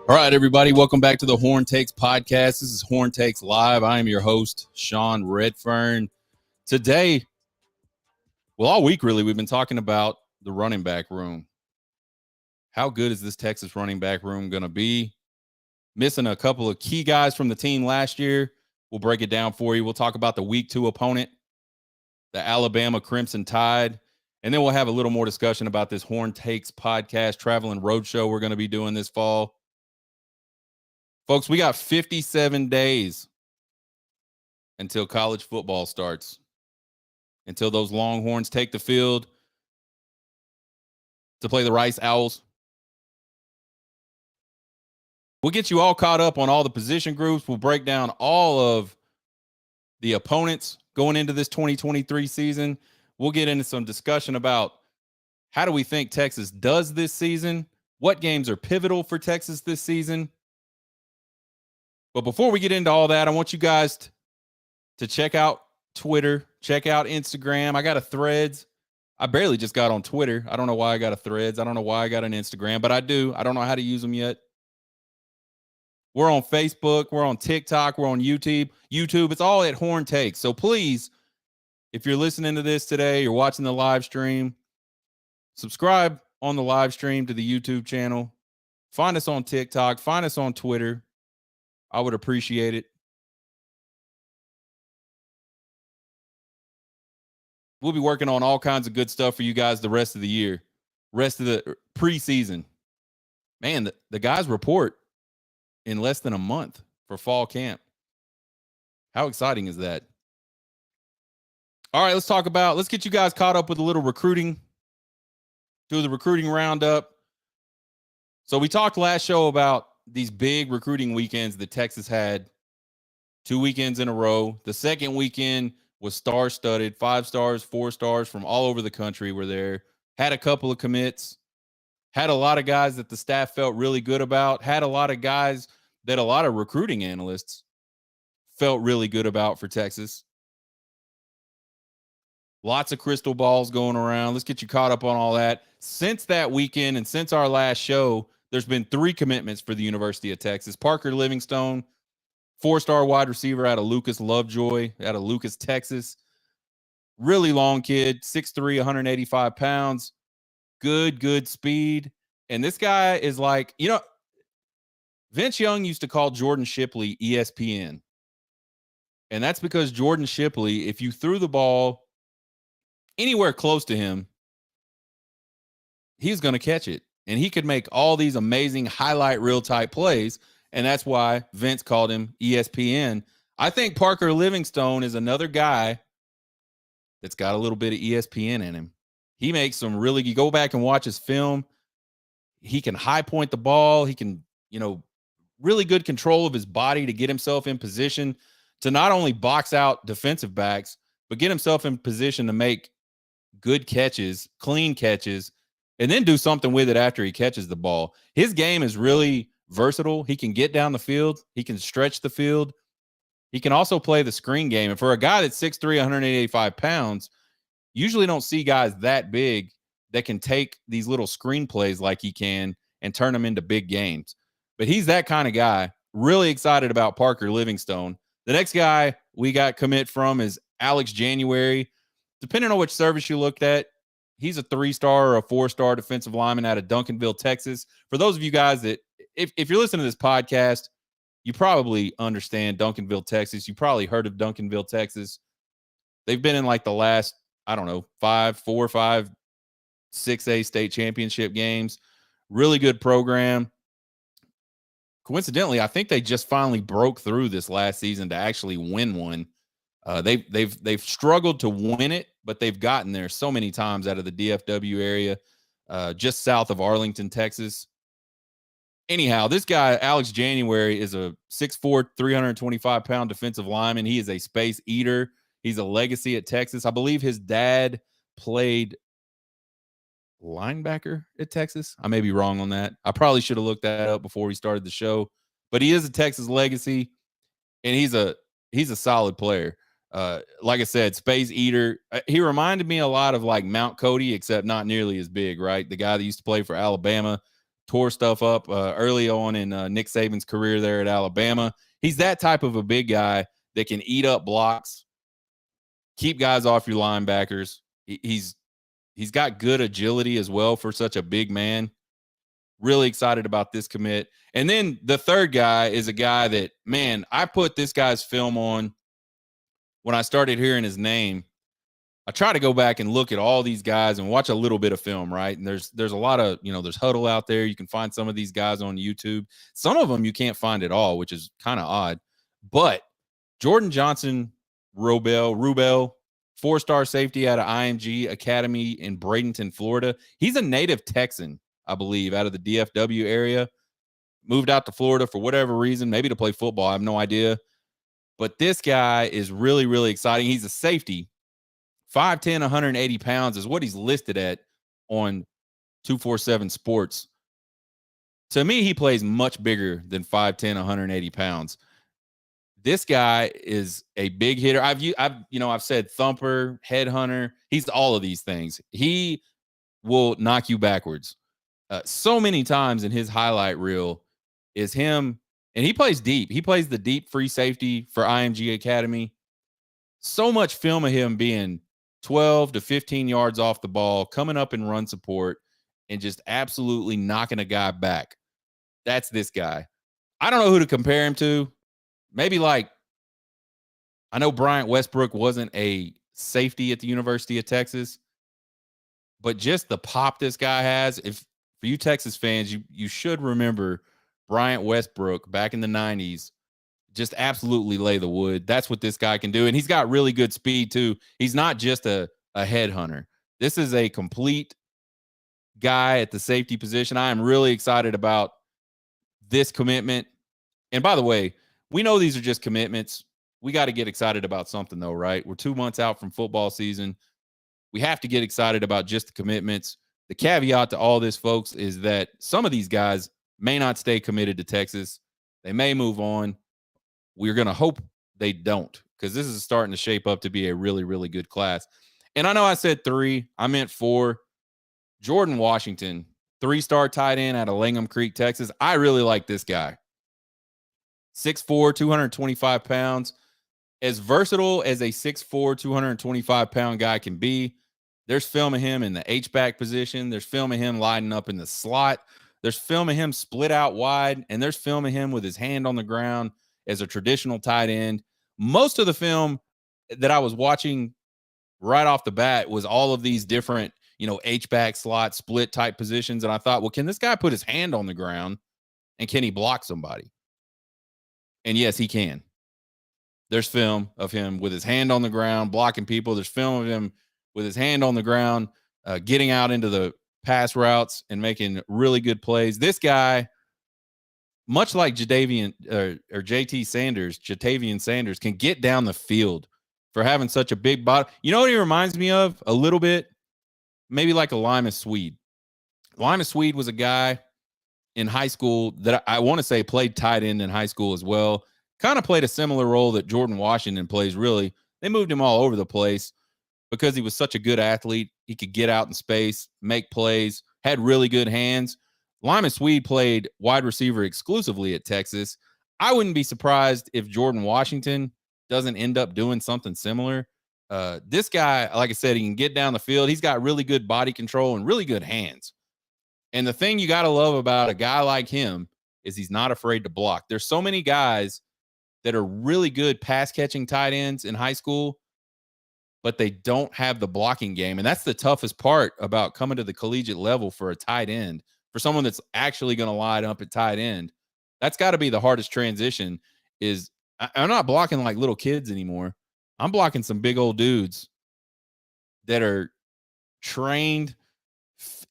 All right, everybody, welcome back to the Horn Takes podcast. This is Horn Takes Live. I am your host, Sean Redfern. Today, well, all week really, we've been talking about the running back room. How good is this Texas running back room going to be? Missing a couple of key guys from the team last year. We'll break it down for you. We'll talk about the week 2 opponent, the Alabama Crimson Tide. And then we'll have a little more discussion about this Horn Takes podcast traveling roadshow we're going to be doing this fall. Folks, we got 57 days until college football starts, until those Longhorns take the field to play the Rice Owls. We'll get you all caught up on all the position groups. We'll break down all of the opponents going into this 2023 season. We'll get into some discussion about how do we think Texas does this season, what games are pivotal for Texas this season. But before we get into all that, I want you guys to check out Twitter, check out Instagram. I got a Threads. I barely just got on Twitter. I don't know why I got a Threads. I don't know why I got an Instagram, but I do. I don't know how to use them yet. We're on Facebook. We're on TikTok. We're on YouTube. It's all at Horn Takes. So please, if you're listening to this today, you're watching the live stream, subscribe on the live stream to the YouTube channel. Find us on TikTok. Find us on Twitter. I would appreciate it. We'll be working on all kinds of good stuff for you guys the rest of the year, rest of the preseason. Man, the guys report in less than a month for fall camp. How exciting is that? All right, let's get you guys caught up with a little recruiting, do the recruiting roundup. So we talked last show about these big recruiting weekends that Texas had 2 weekends in a row. The second weekend was star-studded, 5 stars, 4 stars from all over the country were there. Had a couple of commits, had a lot of guys that the staff felt really good about, had a lot of guys that a lot of recruiting analysts felt really good about for Texas. Lots of crystal balls going around. Let's get you caught up on all that. Since that weekend and since our last show, there's been 3 commitments for the University of Texas. Parker Livingstone, 4-star wide receiver out of Lucas Lovejoy, out of Lucas, Texas. Really long kid, 6'3", 185 pounds. Good speed. And this guy is like, Vince Young used to call Jordan Shipley ESPN. And that's because Jordan Shipley, if you threw the ball anywhere close to him, he's going to catch it. And he could make all these amazing highlight reel type plays. And that's why Vince called him ESPN. I think Parker Livingstone is another guy that's got a little bit of ESPN in him. He makes some you go back and watch his film. He can high point the ball. He can, really good control of his body to get himself in position to not only box out defensive backs, but get himself in position to make good catches, clean catches, and then do something with it after he catches the ball. His game is really versatile. He can get down the field. He can stretch the field. He can also play the screen game. And for a guy that's 6'3", 185 pounds, usually don't see guys that big that can take these little screen plays like he can and turn them into big games. But he's that kind of guy. Really excited about Parker Livingstone. The next guy we got commit from is Alex January. Depending on which service you looked at, he's a 3-star or a 4-star defensive lineman out of Duncanville, Texas. For those of you guys that, if you're listening to this podcast, you probably understand Duncanville, Texas. You probably heard of Duncanville, Texas. They've been in like the last, 4 or 5, 6A state championship games. Really good program. Coincidentally, I think they just finally broke through this last season to actually win one. They've struggled to win it, but they've gotten there so many times out of the DFW area, just south of Arlington, Texas. Anyhow, this guy, Alex January, is a 6'4", 325-pound defensive lineman. He is a space eater. He's a legacy at Texas. I believe his dad played linebacker at Texas. I may be wrong on that. I probably should have looked that up before we started the show. But he is a Texas legacy, and he's a solid player. Like I said, space eater. He reminded me a lot of like Mount Cody, except not nearly as big, right? The guy that used to play for Alabama, tore stuff up early on in Nick Saban's career there at Alabama. He's that type of a big guy that can eat up blocks, keep guys off your linebackers. He's got good agility as well for such a big man. Really excited about this commit. And then the third guy is a guy that, man, I put this guy's film on when I started hearing his name. I try to go back and look at all these guys and watch a little bit of film, right? And there's a lot of, there's Huddle out there. You can find some of these guys on YouTube. Some of them you can't find at all, which is kind of odd. But Jordan Johnson Rubel, 4-star safety out of IMG Academy in Bradenton, Florida. He's a native Texan, I believe, out of the DFW area. Moved out to Florida for whatever reason, maybe to play football. I have no idea. But this guy is really, really exciting. He's a safety. 5'10", 180 pounds is what he's listed at on 247 Sports. To me, he plays much bigger than 5'10", 180 pounds. This guy is a big hitter. I've said thumper, headhunter. He's all of these things. He will knock you backwards. So many times in his highlight reel is him, and he plays deep. He plays the deep free safety for IMG Academy. So much film of him being 12 to 15 yards off the ball, coming up in run support, and just absolutely knocking a guy back. That's this guy. I don't know who to compare him to. Maybe like, I know Bryant Westbrook wasn't a safety at the University of Texas, but just the pop this guy has. If for you Texas fans, you should remember Bryant Westbrook back in the 90s. Just absolutely lay the wood. That's what this guy can do. And he's got really good speed too. He's not just a headhunter. This is a complete guy at the safety position. I am really excited about this commitment. And by the way, we know these are just commitments. We got to get excited about something though, right? We're 2 months out from football season. We have to get excited about just the commitments. The caveat to all this, folks, is that some of these guys may not stay committed to Texas. They may move on. We're going to hope they don't, because this is starting to shape up to be a really, really good class. And I know I said 3. I meant 4. Jordan Washington, 3-star tight end out of Langham Creek, Texas. I really like this guy. 6'4", 225 pounds. As versatile as a 6'4", 225-pound guy can be. There's film of him in the H-back position. There's film of him lining up in the slot. There's film of him split out wide. And there's film of him with his hand on the ground as a traditional tight end. Most of the film that I was watching right off the bat was all of these different, H-back slot split type positions. And I thought, well, can this guy put his hand on the ground and can he block somebody? And yes, he can. There's film of him with his hand on the ground, blocking people. There's film of him with his hand on the ground, getting out into the pass routes and making really good plays. This guy, much like Jatavian Sanders, can get down the field for having such a big body. You know what he reminds me of a little bit? Maybe like a Limas Swede. Limas Swede was a guy in high school that I want to say played tight end in high school as well. Kind of played a similar role that Jordan Washington plays, really. They moved him all over the place because he was such a good athlete. He could get out in space, make plays, had really good hands. Limas Swede played wide receiver exclusively at Texas. I wouldn't be surprised if Jordan Washington doesn't end up doing something similar. This guy, like I said, he can get down the field. He's got really good body control and really good hands. And the thing you got to love about a guy like him is he's not afraid to block. There's so many guys that are really good pass catching tight ends in high school, but they don't have the blocking game. And that's the toughest part about coming to the collegiate level for a tight end, for someone that's actually going to line up at tight end. That's got to be the hardest transition. Is I'm not blocking like little kids anymore. I'm blocking some big old dudes that are trained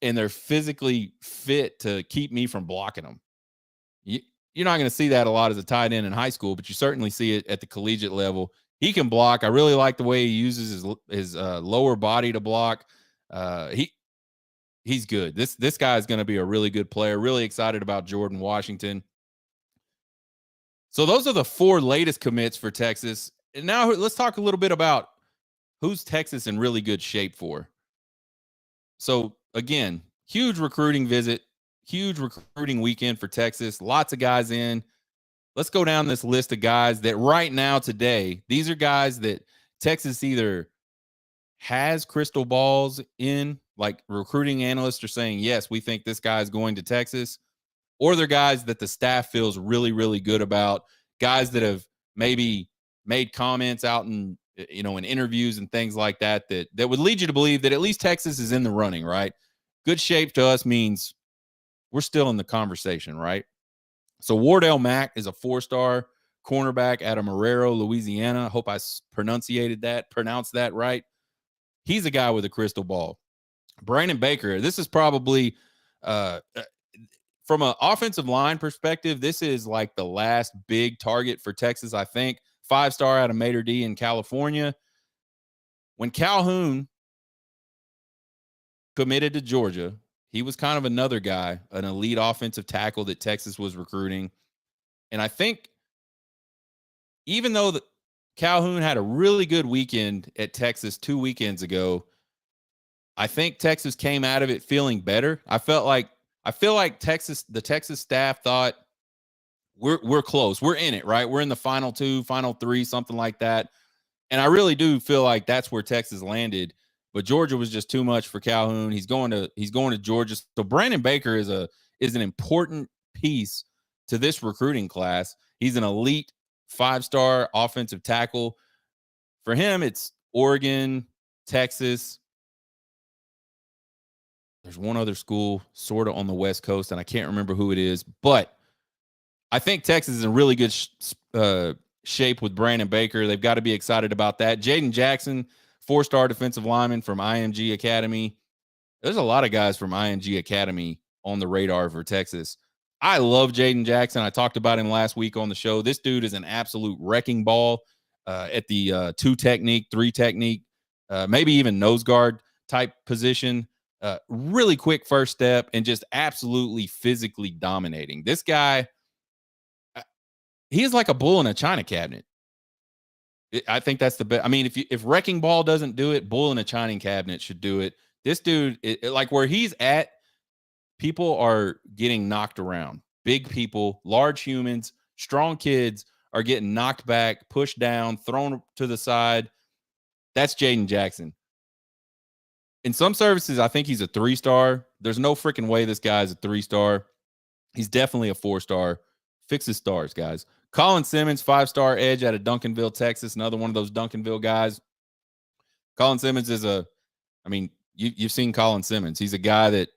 and they're physically fit to keep me from blocking them. you're not going to see that a lot as a tight end in high school, but you certainly see it at the collegiate level. He can block. I really like the way he uses his lower body to block. He's good. This guy is going to be a really good player. Really excited about Jordan Washington. So those are the 4 latest commits for Texas. And now let's talk a little bit about who's Texas in really good shape for. So again, huge recruiting visit, huge recruiting weekend for Texas. Lots of guys in. Let's go down this list of guys that right now today, these are guys that Texas either has crystal balls in, like recruiting analysts are saying, yes, we think this guy is going to Texas, or they're guys that the staff feels really, really good about, guys that have maybe made comments out in, in interviews and things like that, that would lead you to believe that at least Texas is in the running, right? Good shape to us means we're still in the conversation, right? So Wardell Mack is a 4-star cornerback out of Marrero, Louisiana. I hope I pronounced that right. He's a guy with a crystal ball. Brandon Baker, this is probably from an offensive line perspective, this is like the last big target for Texas, I think. 5-star out of Mater D in California. When Calhoun committed to Georgia, he was kind of another guy, an elite offensive tackle that Texas was recruiting. And I think even though Calhoun had a really good weekend at Texas 2 weekends ago, I think Texas came out of it feeling better. I feel like the Texas staff thought we're close. We're in it, right? We're in the final 2, final 3, something like that. And I really do feel like that's where Texas landed. But Georgia was just too much for Calhoun. He's going to Georgia. So Brandon Baker is an important piece to this recruiting class. He's an elite 5-star offensive tackle. For him, it's Oregon, Texas. There's one other school sort of on the West Coast, and I can't remember who it is. But I think Texas is in really good shape with Brandon Baker. They've got to be excited about that. Jaden Jackson, 4-star defensive lineman from IMG Academy. There's a lot of guys from IMG Academy on the radar for Texas. I love Jaden Jackson. I talked about him last week on the show. This dude is an absolute wrecking ball at the 2 technique, 3 technique, maybe even nose guard type position. Really quick first step and just absolutely physically dominating. This guy, he is like a bull in a china cabinet. I think that's the best. I mean, if Wrecking Ball doesn't do it, Bull in a China cabinet should do it. This dude, like where he's at, people are getting knocked around. Big people, large humans, strong kids are getting knocked back, pushed down, thrown to the side. That's Jaden Jackson. In some services, I think he's a 3-star. There's no freaking way this guy is a 3-star. He's definitely a 4-star. Fix his stars, guys. Colin Simmons, 5-star edge out of Duncanville, Texas. Another one of those Duncanville guys. Colin Simmons is you've seen Colin Simmons. He's a guy that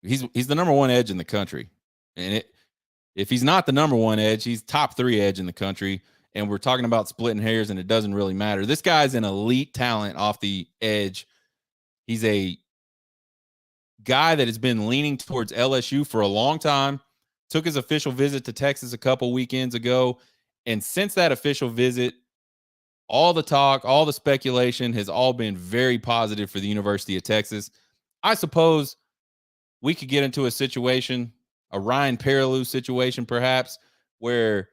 he's the number 1 edge in the country. And if he's not the number 1 edge, he's top 3 edge in the country. And we're talking about splitting hairs, and it doesn't really matter. This guy's an elite talent off the edge. He's a guy that has been leaning towards LSU for a long time. Took his official visit to Texas a couple weekends ago. And since that official visit, all the talk, all the speculation has all been very positive for the University of Texas. I suppose we could get into a situation, a Ryan Perrilloux situation perhaps, where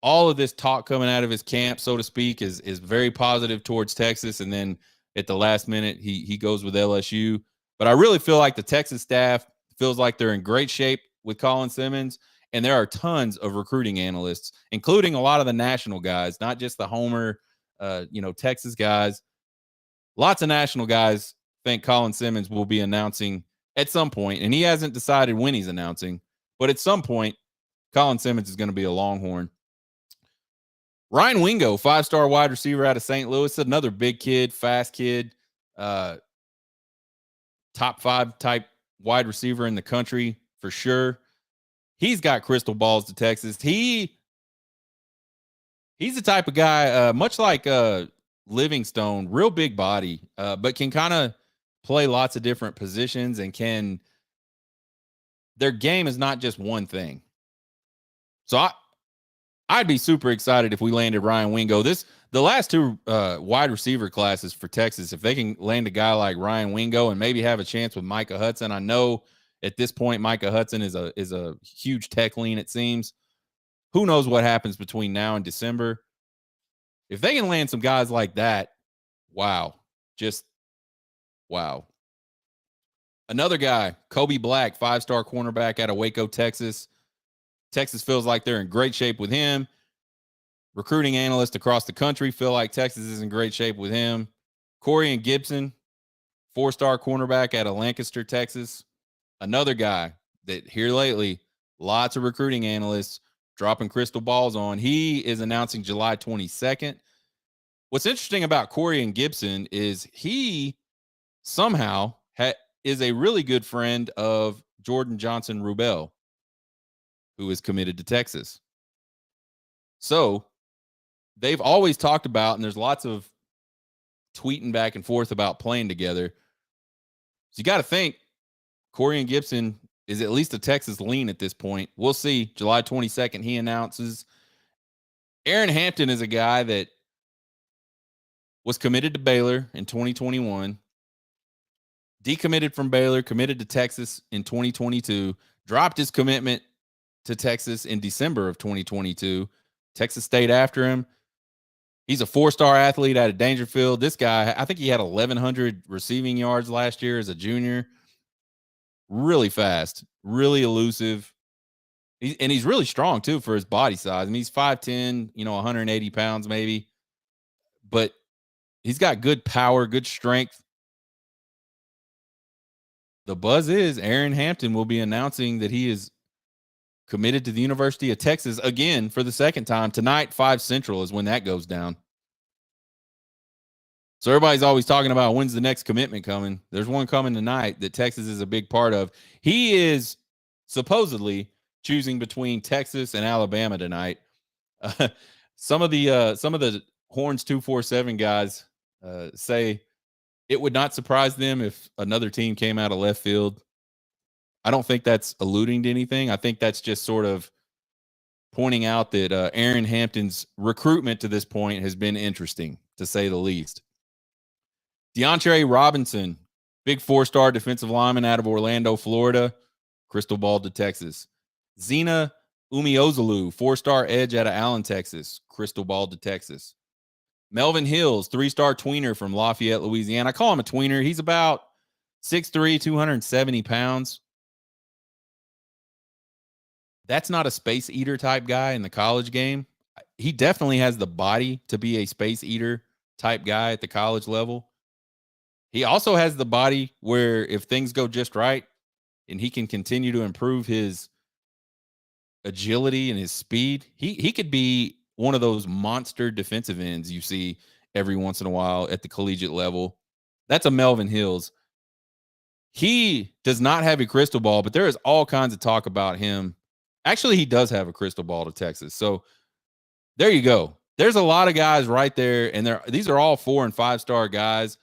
all of this talk coming out of his camp, so to speak, is very positive towards Texas. And then at the last minute, he goes with LSU. But I really feel like the Texas staff feels like they're in great shape with Colin Simmons. And there are tons of recruiting analysts, including a lot of the national guys, not just the Homer, Texas guys. Lots of national guys think Colin Simmons will be announcing at some point, and he hasn't decided when he's announcing, but at some point, Colin Simmons is going to be a Longhorn. Ryan Wingo, 5-star wide receiver out of St. Louis, another big kid, fast kid, top 5 type wide receiver in the country for sure. He's got crystal balls to Texas. He's the type of guy, much like Livingstone, real big body, but can kind of play lots of different positions and their game is not just one thing. So I'd be super excited if we landed Ryan Wingo. The last two wide receiver classes for Texas, if they can land a guy like Ryan Wingo and maybe have a chance with Micah Hudson. I know at this point Micah Hudson is a huge tech lean, it seems. Who knows what happens between now and December? If they can land some guys like that, wow. Just wow. Another guy, Kobe Black, 5-star cornerback out of Waco, Texas. Texas feels like they're in great shape with him. Recruiting analysts across the country feel like Texas is in great shape with him. Corian Gibson, 4-star cornerback out of Lancaster, Texas. Another guy that here lately, lots of recruiting analysts dropping crystal balls on. He is announcing July 22nd. What's interesting about Corian Gibson is he somehow is a really good friend of Jordan Johnson Rubel, who is committed to Texas. So they've always talked about, and there's lots of tweeting back and forth about playing together. So you got to think Corian Gibson is at least a Texas lean at this point. We'll see. July 22nd, he announces. Aaron Hampton is a guy that was committed to Baylor in 2021, decommitted from Baylor, committed to Texas in 2022, dropped his commitment to Texas in December of 2022. Texas stayed after him. He's a 4-star athlete out of Dangerfield. This guy, I think he had 1,100 receiving yards last year as a junior. Really fast, really elusive. And he's really strong, too, for his body size. I mean, he's 5'10", 180 pounds maybe. But he's got good power, good strength. The buzz is Aaron Hampton will be announcing that he is committed to the University of Texas again for the second time. Tonight, 5 Central is when that goes down. So everybody's always talking about when's the next commitment coming. There's one coming tonight that Texas is a big part of. He is supposedly choosing between Texas and Alabama tonight. Some of the Horns 247 guys say it would not surprise them if another team came out of left field. I don't think that's alluding to anything. I think that's just sort of pointing out that Aaron Hampton's recruitment to this point has been interesting, to say the least. DeAndre Robinson, big 4-star defensive lineman out of Orlando, Florida, crystal ball to Texas. Zena Umeozulu, 4-star edge out of Allen, Texas, crystal ball to Texas. Melvin Hills, 3-star tweener from Lafayette, Louisiana. I call him a tweener. He's about 6'3", 270 pounds. That's not a space eater type guy in the college game. He definitely has the body to be a space eater type guy at the college level. He also has the body where if things go just right and he can continue to improve his agility and his speed, he could be one of those monster defensive ends you see every once in a while at the collegiate level. That's a Melvin Hills. He does not have a crystal ball, but there is all kinds of talk about him. Actually, he does have a crystal ball to Texas. So there you go. There's a lot of guys right there, and these are all 4- and 5-star guys.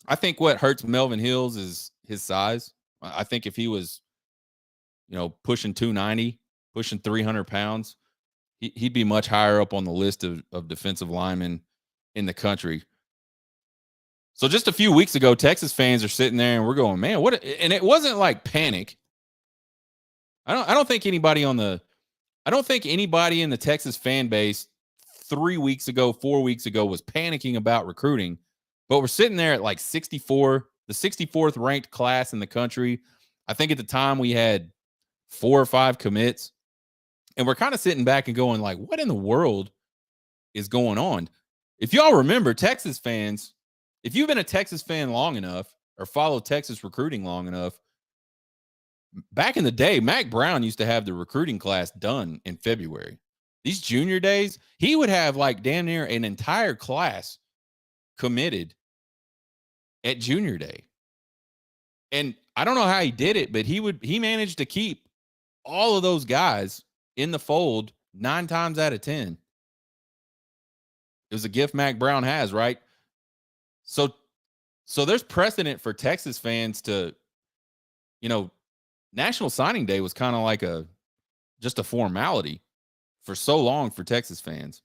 I think what hurts Melvin Hills is his size. I think if he was, pushing 290, pushing 300 pounds, he'd be much higher up on the list of defensive linemen in the country. So just a few weeks ago, Texas fans are sitting there and we're going, man, what? And it wasn't like panic. I don't think anybody in the Texas fan base 3 weeks ago, 4 weeks ago was panicking about recruiting. But we're sitting there at like 64, the 64th ranked class in the country. I think at the time we had 4 or 5 commits. And we're kind of sitting back and going like, what in the world is going on? If y'all remember, Texas fans, if you've been a Texas fan long enough or followed Texas recruiting long enough, back in the day, Mack Brown used to have the recruiting class done in February. These junior days, he would have like damn near an entire class committed at junior day. And I don't know how he did it, but he managed to keep all of those guys in the fold 9 times out of 10. It was a gift Mack Brown has, right? So there's precedent for Texas fans to, National Signing Day was kind of like just a formality for so long for Texas fans.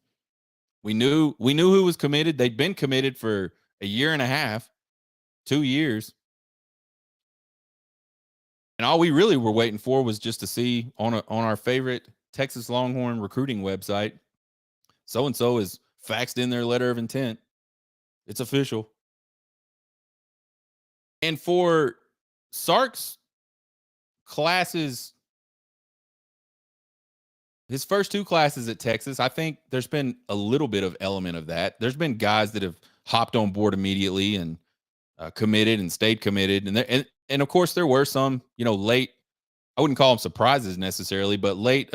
We knew who was committed. They'd been committed for a year and a half, 2 years. And all we really were waiting for was just to see on our favorite Texas Longhorn recruiting website, so and so is faxed in their letter of intent. It's official. And for Sark's classes, his first 2 classes at Texas, I think there's been a little bit of element of that. There's been guys that have hopped on board immediately and committed and stayed committed, and of course there were some, late. I wouldn't call them surprises necessarily, but late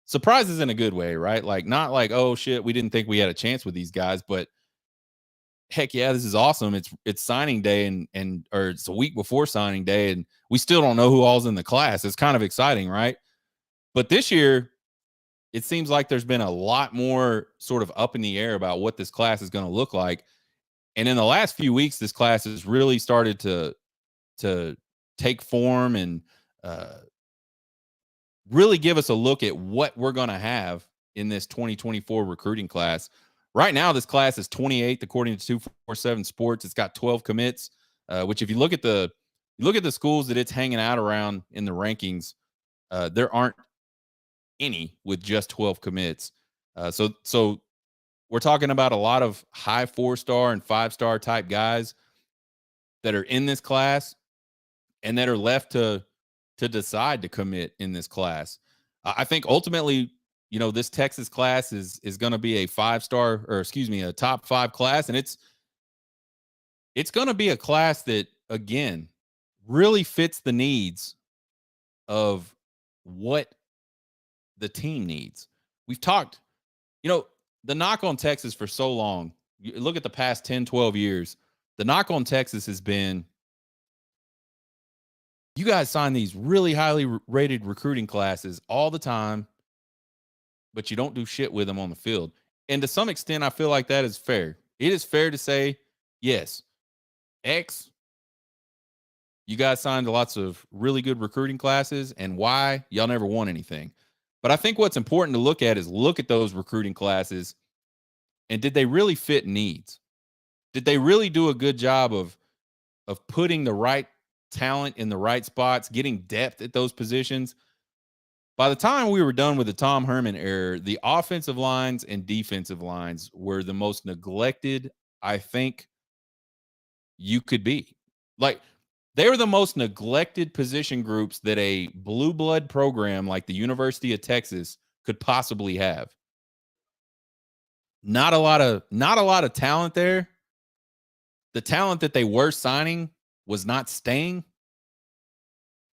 surprises in a good way, right? Like not like, oh shit, we didn't think we had a chance with these guys, but heck yeah, this is awesome. It's signing day or it's a week before signing day, and we still don't know who all's in the class. It's kind of exciting, right? But this year, it seems like there's been a lot more sort of up in the air about what this class is going to look like. And in the last few weeks, this class has really started to take form and really give us a look at what we're going to have in this 2024 recruiting class. Right now, this class is 28th according to 247 Sports. It's got 12 commits, which if you look at the schools that it's hanging out around in the rankings, there aren't any with just 12 commits. So we're talking about a lot of high 4-star and 5-star type guys that are in this class and that are left to decide to commit in this class. I think ultimately, this Texas class is going to be a 5-star, or excuse me, a top 5 class, and it's going to be a class that again really fits the needs of what the team needs. We've talked, the knock on Texas for so long. You look at the past 10, 12 years, the knock on Texas has been, you guys sign these really highly rated recruiting classes all the time, but you don't do shit with them on the field. And to some extent, I feel like that is fair. It is fair to say, yes, X, you guys signed lots of really good recruiting classes, and Y, y'all never won anything. But I think what's important to look at is look at those recruiting classes, and did they really fit needs? Did they really do a good job of putting the right talent in the right spots, getting depth at those positions? By the time we were done with the Tom Herman era, the offensive lines and defensive lines were the most neglected, I think, you could be. Like, they were the most neglected position groups that a blue blood program like the University of Texas could possibly have. Not a lot of talent there. The talent that they were signing was not staying,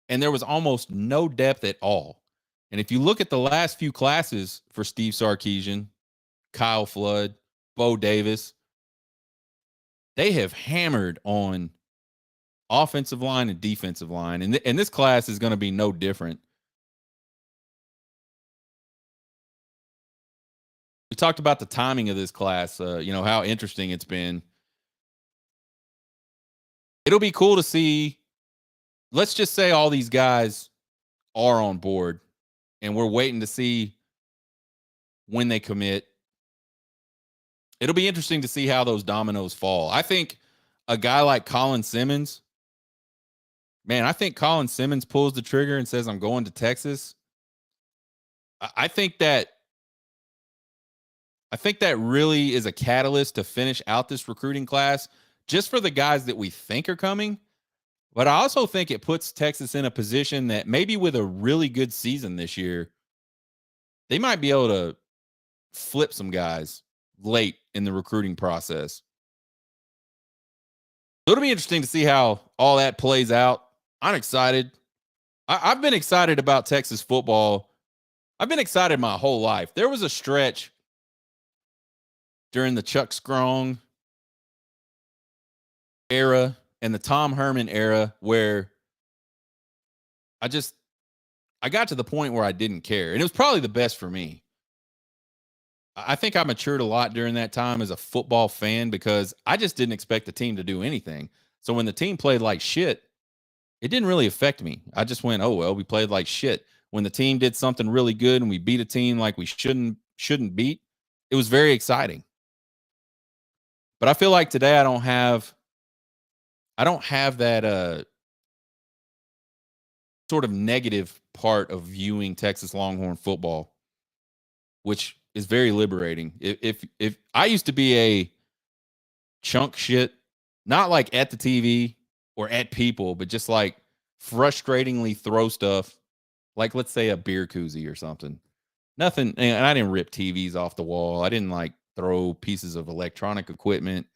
and there was almost no depth at all. And if you look at the last few classes for Steve Sarkisian, Kyle Flood, Bo Davis, they have hammered on offensive line and defensive line. And this class is going to be no different. We talked about the timing of this class, how interesting it's been. It'll be cool to see. Let's just say all these guys are on board and we're waiting to see when they commit. It'll be interesting to see how those dominoes fall. I think a guy like Colin Simmons, man, I think Colin Simmons pulls the trigger and says, I'm going to Texas. I think that really is a catalyst to finish out this recruiting class just for the guys that we think are coming. But I also think it puts Texas in a position that maybe with a really good season this year, they might be able to flip some guys late in the recruiting process. So it'll be interesting to see how all that plays out. I'm excited. I've been excited about Texas football. I've been excited my whole life. There was a stretch during the Chuck Strong era and the Tom Herman era where I got to the point where I didn't care. And it was probably the best for me. I think I matured a lot during that time as a football fan because I just didn't expect the team to do anything. So when the team played like shit, it didn't really affect me. I just went, oh, well, we played like shit. when the team did something really good and we beat a team like we shouldn't beat, it was very exciting. But I feel like today I don't have that sort of negative part of viewing Texas Longhorn football, which is very liberating. If I used to be a chunk shit, not like at the TV or at people, but just like frustratingly throw stuff, like let's say a beer koozie or something. Nothing, and I didn't rip TVs off the wall. I didn't like throw pieces of electronic equipment.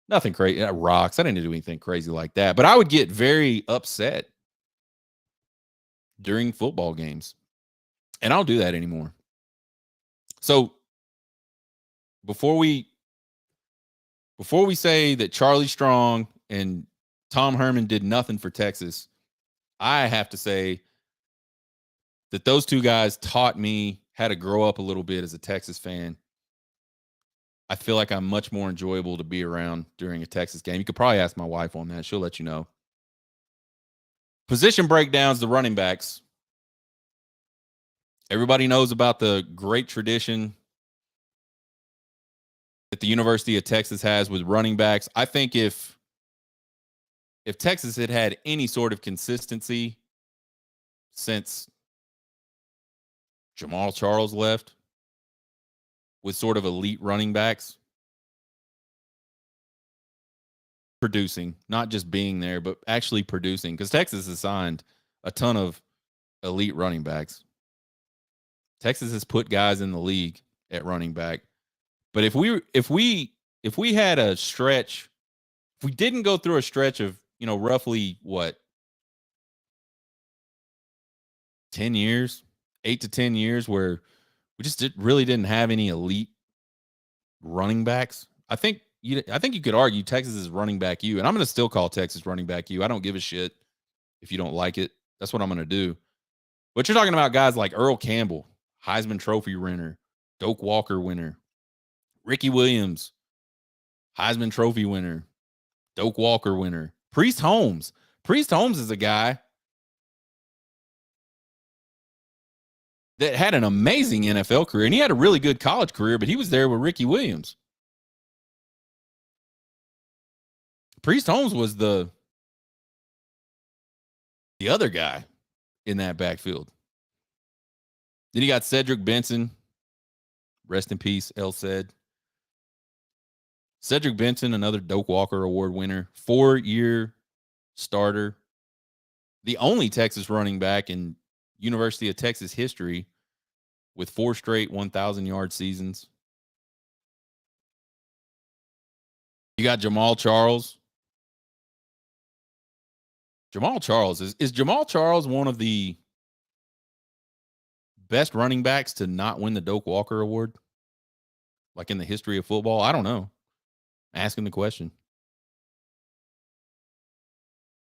Nothing crazy, rocks. I didn't do anything crazy like that. But I would get very upset during football games, and I don't do that anymore. So before we say that Charlie Strong and Tom Herman did nothing for Texas, I have to say that those two guys taught me how to grow up a little bit as a Texas fan. I feel like I'm much more enjoyable to be around during a Texas game. You could probably ask my wife on that. She'll let you know. Position breakdowns, the running backs. Everybody knows about the great tradition that the University of Texas has with running backs. I think if Texas had had any sort of consistency since Jamal Charles left with sort of elite running backs producing, not just being there, but actually producing, because Texas has signed a ton of elite running backs. Texas has put guys in the league at running back. But if we had a stretch, if we didn't go through a stretch of, roughly what, 10 years, 8 to 10 years where we just really didn't have any elite running backs, I think you could argue Texas is running back you, and I'm going to still call Texas running back you. I don't give a shit if you don't like it. That's what I'm going to do. But you're talking about guys like Earl Campbell, Heisman Trophy winner, Doak Walker winner, Ricky Williams, Heisman Trophy winner, Doak Walker winner, Priest Holmes. Priest Holmes is a guy that had an amazing NFL career, and he had a really good college career, but he was there with Ricky Williams. Priest Holmes was the other guy in that backfield. Then you got Cedric Benson. Rest in peace, El Ced. Cedric Benson, another Doak Walker Award winner, 4-year starter, the only Texas running back in University of Texas history with 4 straight 1,000-yard seasons. You got Jamal Charles. Jamal Charles, is Jamal Charles one of the best running backs to not win the Doak Walker Award? Like in the history of football? I don't know. Asking the question.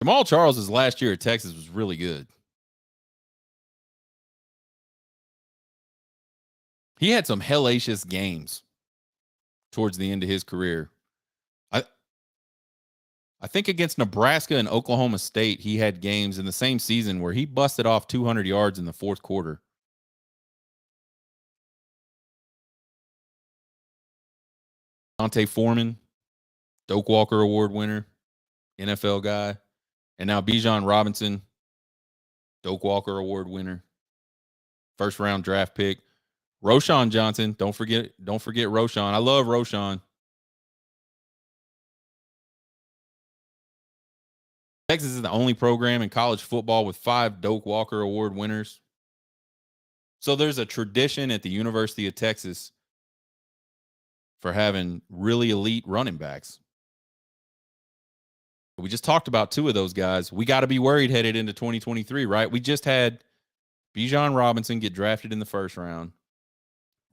Jamal Charles' last year at Texas was really good. He had some hellacious games towards the end of his career. I think against Nebraska and Oklahoma State, he had games in the same season where he busted off 200 yards in the fourth quarter. Dante Foreman, Doak Walker Award winner, NFL guy. And now Bijan Robinson, Doak Walker Award winner, first round draft pick. Roschon Johnson, don't forget Roschon. I love Roschon. Texas is the only program in college football with 5 Doak Walker Award winners. So there's a tradition at the University of Texas for having really elite running backs. We just talked about 2 of those guys. We got to be worried headed into 2023, right? We just had Bijan Robinson get drafted in the first round.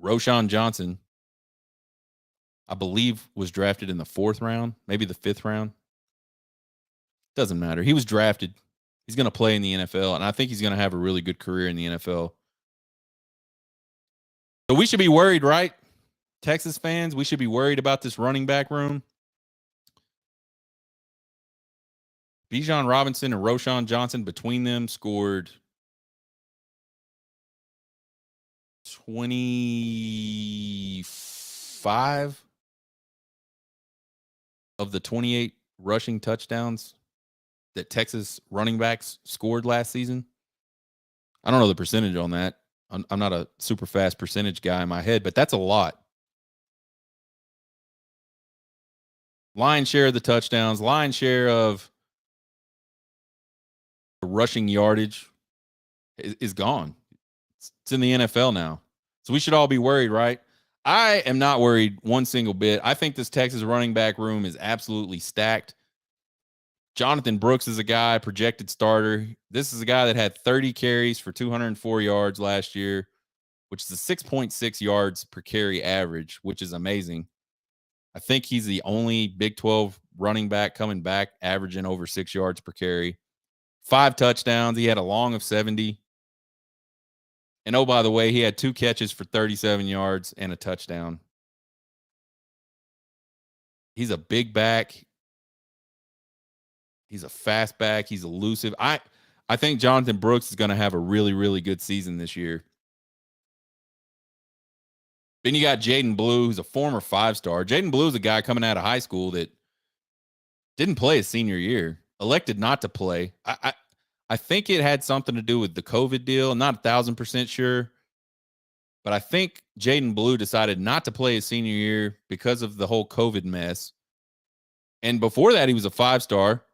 Roschon Johnson, I believe, was drafted in the 4th round, maybe the 5th round. Doesn't matter. He was drafted. He's going to play in the NFL, and I think he's going to have a really good career in the NFL. So we should be worried, right? Texas fans, we should be worried about this running back room. Bijan Robinson and Roschon Johnson, between them, scored 25 of the 28 rushing touchdowns that Texas running backs scored last season. I don't know the percentage on that. I'm not a super fast percentage guy in my head, but that's a lot. Lion's share of the touchdowns, lion's share of the rushing yardage is gone. It's in the NFL now. So we should all be worried, right? I am not worried one single bit. I think this Texas running back room is absolutely stacked. Jonathan Brooks is a guy, projected starter. This is a guy that had 30 carries for 204 yards last year, which is a 6.6 yards per carry average, which is amazing. I think he's the only Big 12 running back coming back averaging over 6 yards per carry. 5 touchdowns. He had a long of 70. And oh, by the way, he had 2 catches for 37 yards and a touchdown. He's a big back. He's a fast back. He's elusive. I think Jonathan Brooks is going to have a really, really good season this year. Then you got Jaden Blue, who's a former 5-star. Jaden Blue is a guy coming out of high school that didn't play his senior year, elected not to play. I think it had something to do with the COVID deal. I'm not 1,000% sure. But I think Jaden Blue decided not to play his senior year because of the whole COVID mess. And before that, he was a 5-star.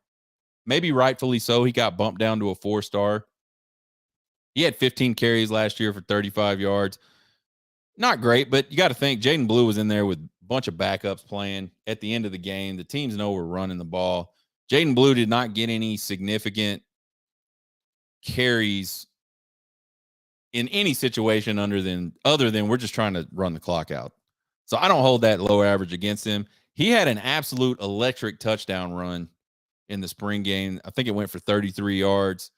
Maybe rightfully so. He got bumped down to a 4-star. He had 15 carries last year for 35 yards. Not great, but you got to think Jaden Blue was in there with a bunch of backups playing at the end of the game. The teams know we're running the ball. Jaden Blue did not get any significant carries in any situation other than we're just trying to run the clock out. So I don't hold that low average against him. He had an absolute electric touchdown run in the spring game. I think it went for 33 yards.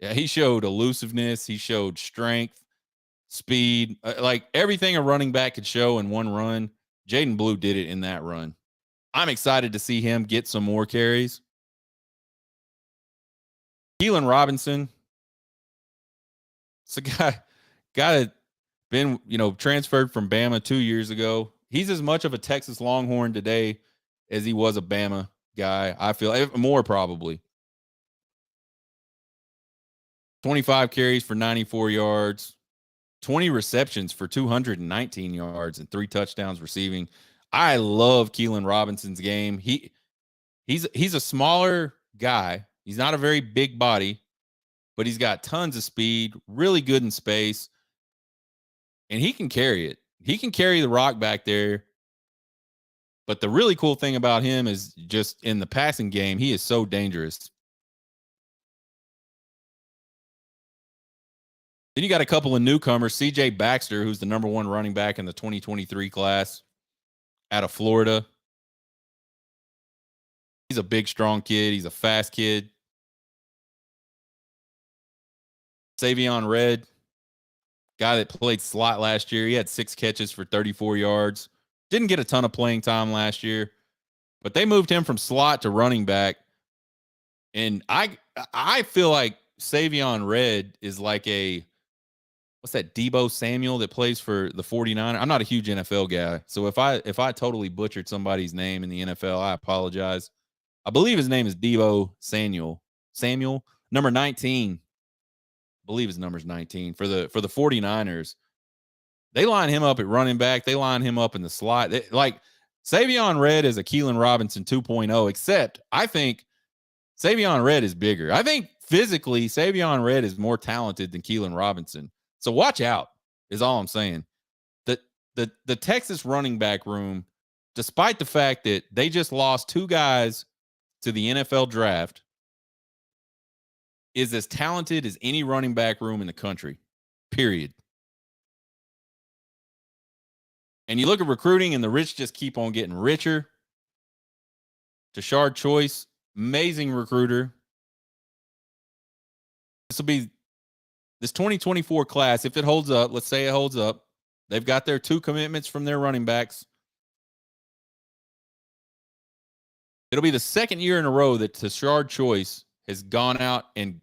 Yeah, he showed elusiveness. He showed strength, speed, like everything a running back could show in one run. Jaden Blue did it in that run. I'm excited to see him get some more carries. Keelan Robinson, it's a guy that been, transferred from Bama 2 years ago. He's as much of a Texas Longhorn today as he was a Bama guy. I feel more probably. 25 carries for 94 yards, 20 receptions for 219 yards, and 3 touchdowns receiving. I love Keelan Robinson's game. He's a smaller guy. He's not a very big body, but he's got tons of speed, really good in space, and he can carry it. He can carry the rock back there. But the really cool thing about him is just in the passing game, he is so dangerous. Then you got a couple of newcomers, CJ Baxter, who's the number 1 running back in the 2023 class out of Florida. He's a big, strong kid. He's a fast kid. Savion Red, guy that played slot last year. He had 6 catches for 34 yards. Didn't get a ton of playing time last year, but they moved him from slot to running back. And I feel like Savion Red is like what's that, Deebo Samuel that plays for the 49ers? I'm not a huge NFL guy, so if I totally butchered somebody's name in the NFL, I apologize. I believe his name is Deebo Samuel, number 19. I believe his number's 19 for the 49ers. They line him up at running back. They line him up in the slot. Like Savion Red is a Keelan Robinson 2.0, except I think Savion Red is bigger. I think physically Savion Red is more talented than Keelan Robinson. So watch out is all I'm saying. The Texas running back room, despite the fact that they just lost 2 guys to the NFL draft, is as talented as any running back room in the country, period. And you look at recruiting, and the rich just keep on getting richer. Tashard Choice, amazing recruiter. This will be this 2024 class, if it holds up, let's say it holds up. They've got their 2 commitments from their running backs. It'll be the second year in a row that Tashard Choice has gone out and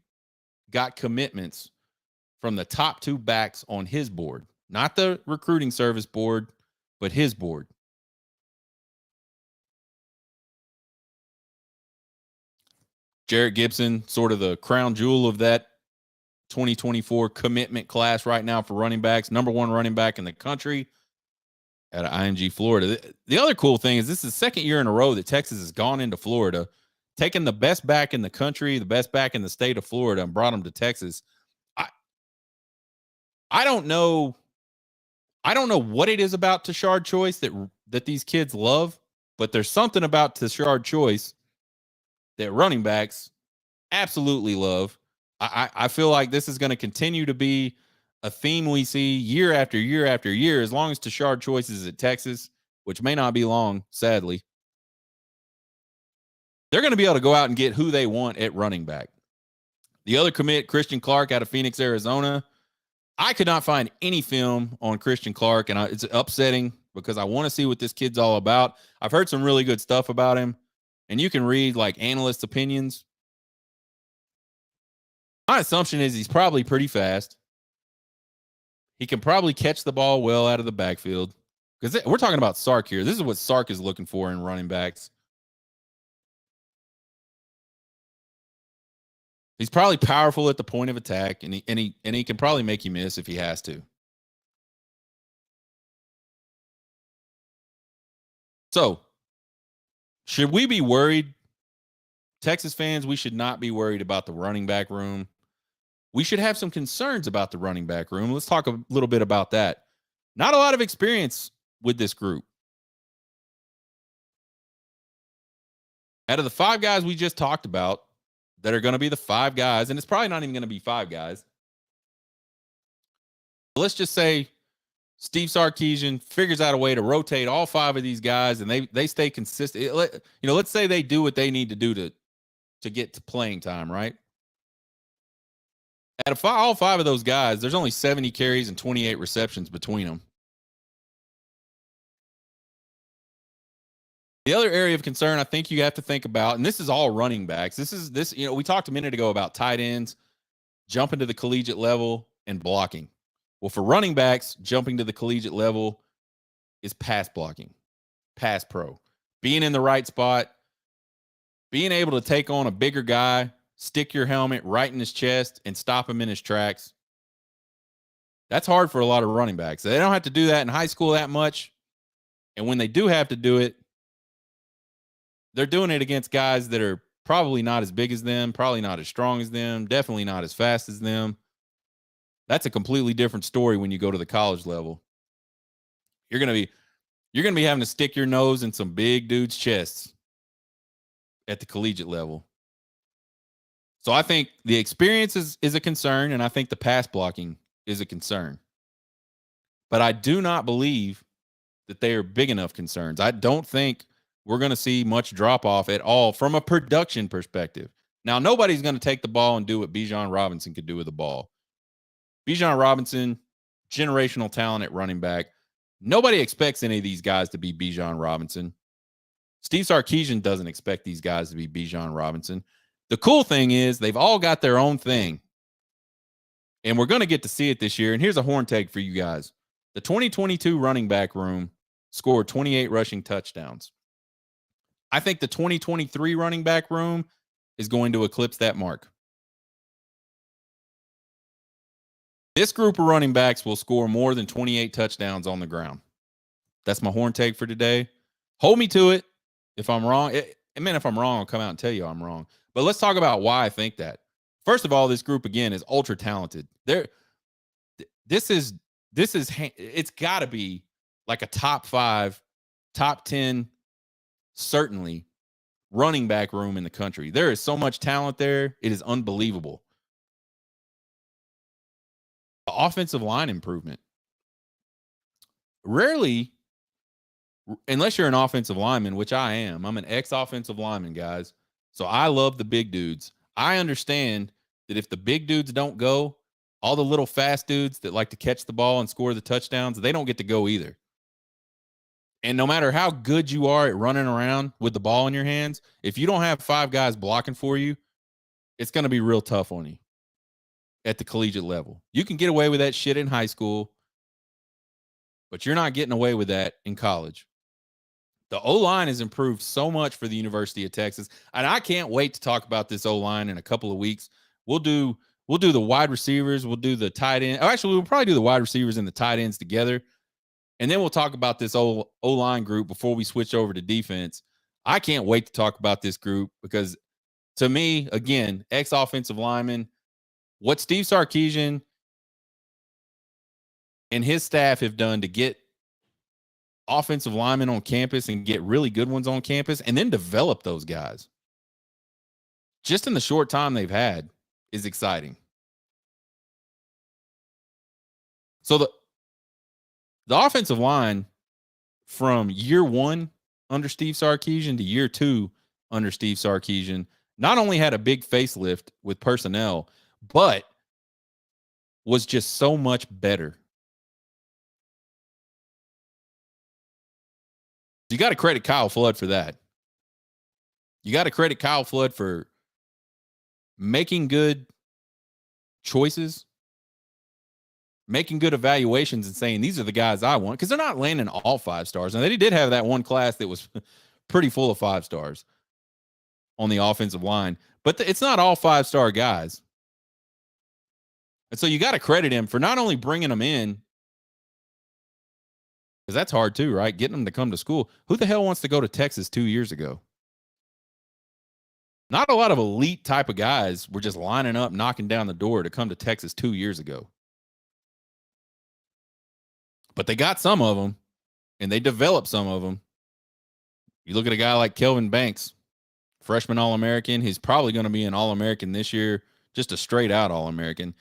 got commitments from the top 2 backs on his board. not the recruiting service board, but his board. Jarrett Gibson, sort of the crown jewel of that 2024 commitment class right now for running backs, number 1 running back in the country at IMG Florida. The other cool thing is this is the second year in a row that Texas has gone into Florida, taken the best back in the country, the best back in the state of Florida, and brought them to Texas. I don't know. I don't know what it is about Tashard Choice that these kids love, but there's something about Tashard Choice that running backs absolutely love. I feel like this is going to continue to be a theme we see year after year after year, as long as Tashard Choice is at Texas, which may not be long, sadly. They're going to be able to go out and get who they want at running back. The other commit, Christian Clark out of Phoenix, Arizona. I could not find any film on Christian Clark, and it's upsetting because I want to see what this kid's all about. I've heard some really good stuff about him, and you can read like analysts' opinions. My assumption is he's probably pretty fast. He can probably catch the ball well out of the backfield, because we're talking about Sark here. This is what Sark is looking for in running backs. He's probably powerful at the point of attack, and he can probably make you miss if he has to. So, should we be worried? Texas fans, we should not be worried about the running back room. We should have some concerns about the running back room. Let's talk a little bit about that. Not a lot of experience with this group. Out of the 5 guys we just talked about that are going to be the 5 guys, and it's probably not even going to be 5 guys. Let's just say Steve Sarkisian figures out a way to rotate all 5 of these guys, and they stay consistent. Let's say they do what they need to do to get to playing time, right? Out of all 5 of those guys, there's only 70 carries and 28 receptions between them. The other area of concern I think you have to think about, and this is all running backs. We talked a minute ago about tight ends jumping to the collegiate level and blocking. Well, for running backs, jumping to the collegiate level is pass blocking, pass pro, being in the right spot, being able to take on a bigger guy, stick your helmet right in his chest and stop him in his tracks. That's hard for a lot of running backs. They don't have to do that in high school that much. And when they do have to do it, they're doing it against guys that are probably not as big as them, probably not as strong as them, definitely not as fast as them. That's a completely different story when you go to the college level. You're going to be having to stick your nose in some big dudes' chests at the collegiate level. So I think the experience is a concern, and I think the pass blocking is a concern. But I do not believe that they are big enough concerns. I don't think we're going to see much drop-off at all from a production perspective. Now, nobody's going to take the ball and do what Bijan Robinson could do with the ball. Bijan Robinson, generational talent at running back. Nobody expects any of these guys to be Bijan Robinson. Steve Sarkisian doesn't expect these guys to be Bijan Robinson. The cool thing is they've all got their own thing. And we're going to get to see it this year. And here's a horn take for you guys. The 2022 running back room scored 28 rushing touchdowns. I think the 2023 running back room is going to eclipse that mark. This group of running backs will score more than 28 touchdowns on the ground. That's my horn take for today. Hold me to it. If I'm wrong, if I'm wrong, I'll come out and tell you I'm wrong. But let's talk about why I think that. First of all, this group again is ultra talented. It's got to be like a top 5, top 10, certainly running back room in the country. There is so much talent there. It is unbelievable. The offensive line improvement. Rarely, unless you're an offensive lineman, which I am. I'm an ex-offensive lineman, guys. So I love the big dudes. I understand that if the big dudes don't go, all the little fast dudes that like to catch the ball and score the touchdowns, they don't get to go either. And no matter how good you are at running around with the ball in your hands, if you don't have 5 guys blocking for you, it's going to be real tough on you at the collegiate level. You can get away with that shit in high school. but you're not getting away with that in college. The O-line has improved so much for the University of Texas, and I can't wait to talk about this O-line in a couple of weeks. We'll do the wide receivers, we'll do the tight end. Oh, actually, we'll probably do the wide receivers and the tight ends together, and then we'll talk about this O-line group before we switch over to defense. I can't wait to talk about this group because, to me, again, ex-offensive lineman, what Steve Sarkisian and his staff have done to get offensive linemen on campus and get really good ones on campus and then develop those guys just in the short time they've had is exciting. So the offensive line from year one under Steve Sarkisian to year two under Steve Sarkisian not only had a big facelift with personnel, but was just so much better. You got to credit Kyle Flood for that. You got to credit Kyle Flood for making good choices, making good evaluations, and saying, these are the guys I want, because they're not landing all 5 stars. And they did have that one class that was pretty full of 5 stars on the offensive line, but it's not all 5-star guys. And so you got to credit him for not only bringing them in, because that's hard too, right? Getting them to come to school. Who the hell wants to go to Texas 2 years ago? Not a lot of elite type of guys were just lining up, knocking down the door to come to Texas 2 years ago. But they got some of them, and they developed some of them. You look at a guy like Kelvin Banks, freshman All-American. He's probably going to be an All-American this year, just a straight-out All-American.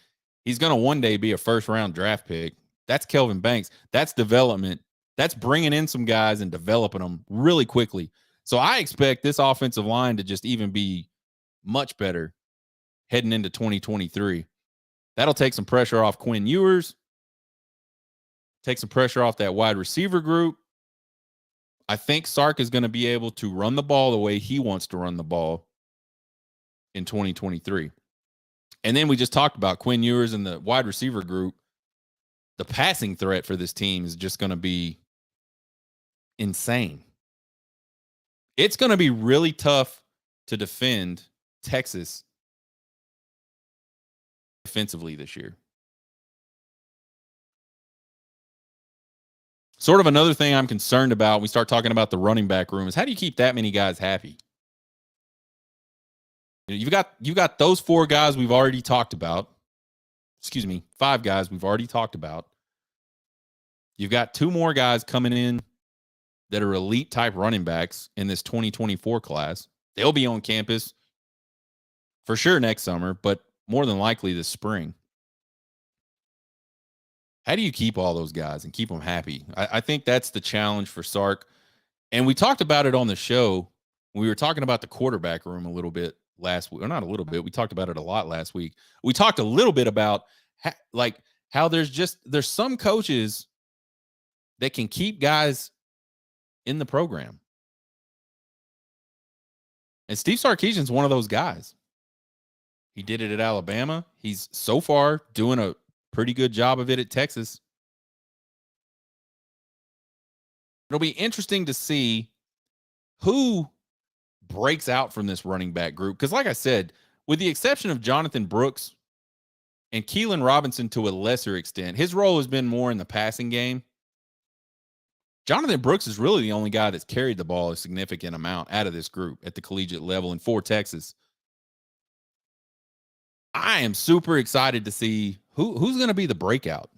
He's going to one day be a first-round draft pick. That's Kelvin Banks. That's development. That's bringing in some guys and developing them really quickly. So I expect this offensive line to just even be much better heading into 2023. That'll take some pressure off Quinn Ewers, take some pressure off that wide receiver group. I think Sark is going to be able to run the ball the way he wants to run the ball in 2023. And then we just talked about Quinn Ewers and the wide receiver group. The passing threat for this team is just going to be insane. It's going to be really tough to defend Texas defensively this year. Sort of another thing I'm concerned about, we start talking about the running back room, is how do you keep that many guys happy? You've got those 4 guys we've already talked about. 5 guys we've already talked about. You've got 2 more guys coming in that are elite type running backs in this 2024 class. They'll be on campus for sure next summer, but more than likely this spring. How do you keep all those guys and keep them happy? I think that's the challenge for Sark. And we talked about it on the show. We were talking about the quarterback room a little bit last week, or not a little bit. We talked about it a lot last week. We talked a little bit about how there's some coaches that can keep guys in the program. And Steve Sarkisian's one of those guys. He did it at Alabama. He's so far doing a pretty good job of it at Texas. It'll be interesting to see who breaks out from this running back group. Because like I said, with the exception of Jonathan Brooks and Keelan Robinson to a lesser extent, his role has been more in the passing game. Jonathan Brooks is really the only guy that's carried the ball a significant amount out of this group at the collegiate level and for Texas. I am super excited to see who's going to be the breakout.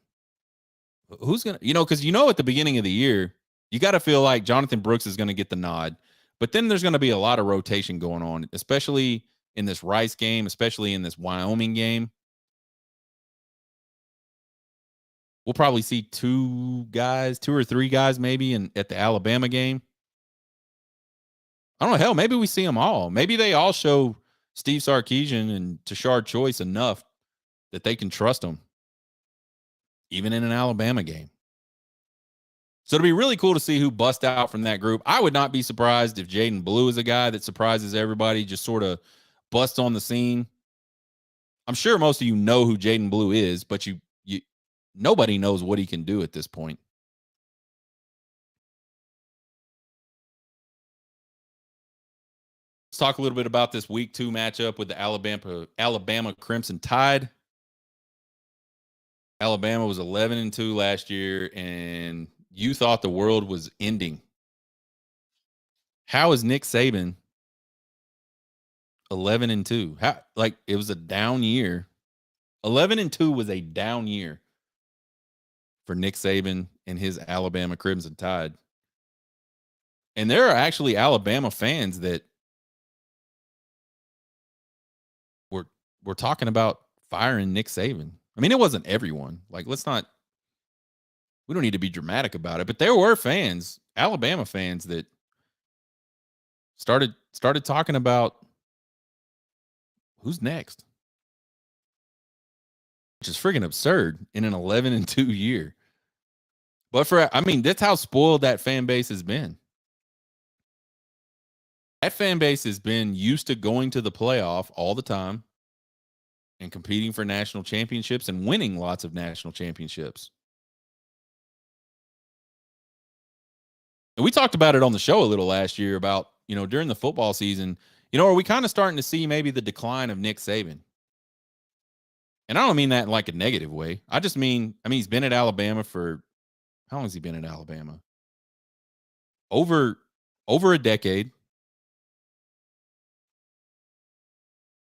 Who's going to, because at the beginning of the year, you got to feel like Jonathan Brooks is going to get the nod. But then there's going to be a lot of rotation going on, especially in this Rice game, especially in this Wyoming game. We'll probably see 2 or 3 guys maybe at the Alabama game. I don't know. Hell, maybe we see them all. Maybe they all show Steve Sarkisian and Tashard Choice enough that they can trust them, even in an Alabama game. So it'll be really cool to see who busts out from that group. I would not be surprised if Jaden Blue is a guy that surprises everybody, just sort of busts on the scene. I'm sure most of you know who Jaden Blue is, but nobody knows what he can do at this point. Let's talk a little bit about this week 2 matchup with the Alabama Crimson Tide. Alabama was 11-2 last year, and you thought the world was ending. How is Nick Saban 11-2? How, like, it was a down year. 11-2 was a down year for Nick Saban and his Alabama Crimson Tide. And there are actually Alabama fans that were talking about firing Nick Saban. I mean, it wasn't everyone. Like, we don't need to be dramatic about it, but there were fans, Alabama fans, that started talking about who's next, which is friggin' absurd in an 11-2 year. But that's how spoiled that fan base has been. That fan base has been used to going to the playoff all the time and competing for national championships and winning lots of national championships. And we talked about it on the show a little last year about, during the football season, are we kind of starting to see maybe the decline of Nick Saban? And I don't mean that in like a negative way. I just mean, he's been at Alabama for, how long has he been at Alabama? Over a decade.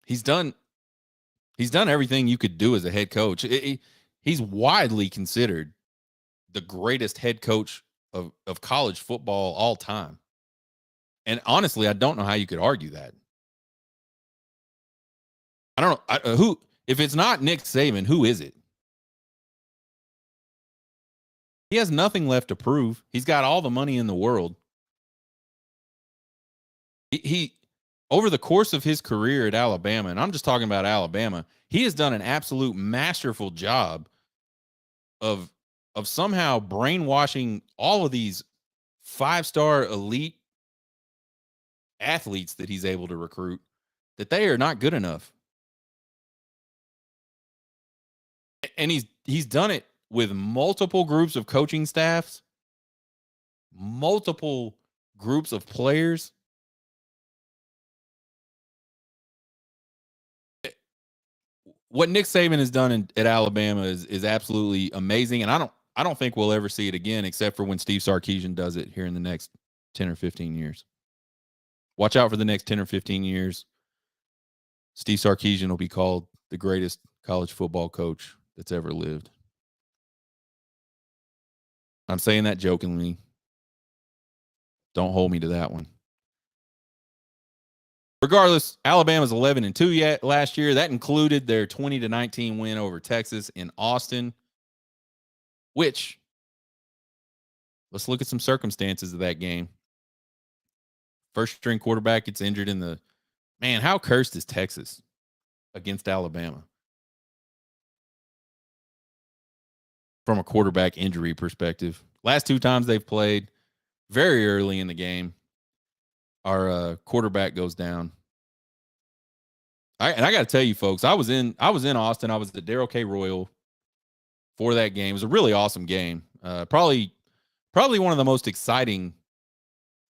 He's done everything you could do as a head coach. He's widely considered the greatest head coach of college football all time. And honestly, I don't know how you could argue that. I don't know who, if it's not Nick Saban, who is it? He has nothing left to prove. He's got all the money in the world. He over the course of his career at Alabama, and I'm just talking about Alabama, he has done an absolute masterful job of somehow brainwashing all of these 5-star elite athletes that he's able to recruit that they are not good enough. And he's done it with multiple groups of coaching staffs, multiple groups of players. What Nick Saban has done at Alabama is absolutely amazing, and I don't think we'll ever see it again, except for when Steve Sarkisian does it here in the next 10 or 15 years. Watch out for the next 10 or 15 years. Steve Sarkisian will be called the greatest college football coach that's ever lived. I'm saying that jokingly. Don't hold me to that one. Regardless, Alabama's 11-2 last year. That included their 20-19 win over Texas in Austin, which, let's look at some circumstances of that game. First string quarterback gets injured in the, man, how cursed is Texas against Alabama from a quarterback injury perspective? Last 2 times they've played, very early in the game, our quarterback goes down. And I got to tell you, folks, I was in Austin. I was at Darrell K. Royal for that game. It was a really awesome game. Probably one of the most exciting